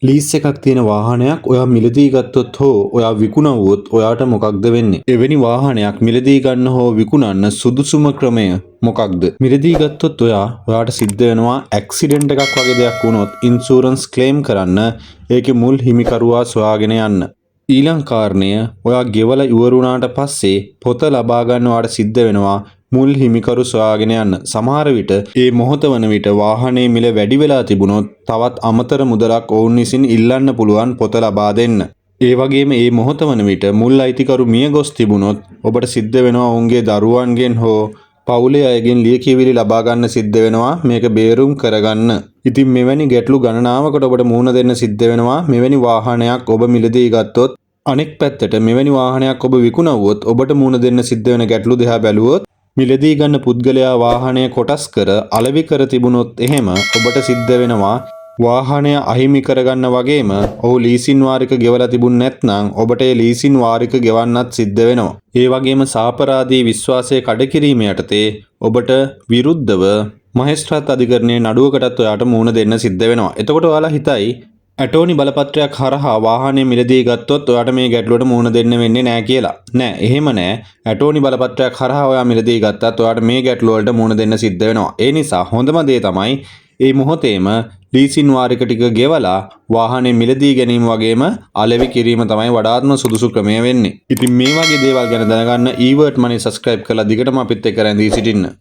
Lease එකක් තියෙන වාහනයක් ඔයා මිලදී ගත්තොත් හෝ ඔයා විකුණුවොත් ඔයාට මොකක්ද වෙන්නේ? එවැනි වාහනයක් මිලදී ගන්න හෝ විකුණන්න සුදුසුම ක්‍රමය මොකක්ද? මිලදී ගත්තොත් ඔයාට සිද්ධ වෙනවා ඇක්සිඩන්ට් එකක් වගේ දෙයක් වුණොත් ඉන්ෂුරන්ස් ක්ලේම් කරන්න ඒකේ මුල් හිමිකරුවා සොයාගෙන යන්න. ඊළඟ කාරණය ඔයා ගෙවලා ඉවරුණාට පස්සේ පොත ලබා ගන්න ඔයාට සිද්ධ වෙනවා මුල් හිමිකරු සොයාගෙන යන්න. සමහර විට ඒ මොහොත වන විට වාහනේ මිල වැඩි වෙලා තිබුණොත් තවත් අමතර මුදලක් ඔවුන් විසින් ඉල්ලන්න පුළුවන් පොත ලබා දෙන්න. ඒ වගේම ඒ මොහොත වන විට මුල් අයිතිකරු මිය ගොස් තිබුණොත් ඔබට සිද්ධ වෙනවා ඔවුන්ගේ දරුවන්ගෙන් හෝ පවුලේ අයගෙන් ලියකියවිලි ලබා ගන්න සිද්ධ වෙනවා මේක බේරුම් කරගන්න. ඉතින් මෙවැනි ගැටලු ගණනාවකට ඔබට මුහුණ දෙන්න සිද්ධ වෙනවා මෙවැනි වාහනයක් ඔබ මිලදී ගත්තොත්. අනෙක් පැත්තට මෙවැනි වාහනයක් ඔබ විකුණුවොත් ඔබට මුහුණ දෙන්න සිද්ධ වෙන ගැටලු දිහා බැලුවොත් මිලදී ගන්න පුද්ගලයා වාහනය කොටස් කර අලෙවි කර තිබුණොත් එහෙම ඔබට සිද්ධ වෙනවා වාහනය අහිමි කරගන්න වගේම ඔහු ලීසින් වාරික ගෙවලා තිබුණ නැත්නම් ඔබට ඒ ලීසින් වාරික ගෙවන්නත් සිද්ධ වෙනවා. ඒ වගේම සාපරාධී විශ්වාසය කඩකිරීම යටතේ ඔබට විරුද්ධව මහේස්ත්‍රාත් අධිකරණයේ නඩුවකටත් ඔයාට මුහුණ දෙන්න සිද්ධ වෙනවා. එතකොට ඔයාලා හිතයි ඇටෝනි බලපත්‍රයක් හරහා වාහනේ මිලදී ගත්තොත් ඔයාට මේ ගැටලුවට මුහුණ දෙන්න වෙන්නේ නැහැ කියලා. නෑ, එහෙම නෑ. ඇටෝනි බලපත්‍රයක් හරහා ඔයා මිලදී ගත්තත් ඔයාට මේ ගැටලුව වලට මුහුණ දෙන්න සිද්ධ වෙනවා. ඒ නිසා හොඳම දේ තමයි මේ මොහොතේම ලීසින් වාරික ටික ගෙවලා වාහනේ මිලදී ගැනීම වගේම අලෙවි කිරීම තමයි වඩාත්ම සුදුසු ක්‍රමය වෙන්නේ. ඉතින් මේ වගේ දේවල් ගැන දැනගන්න ඊවර්ට් මනි සබ්ස්ක්‍රයිබ් කරලා දිගටම අපිත් එක්ක රැඳී සිටින්න.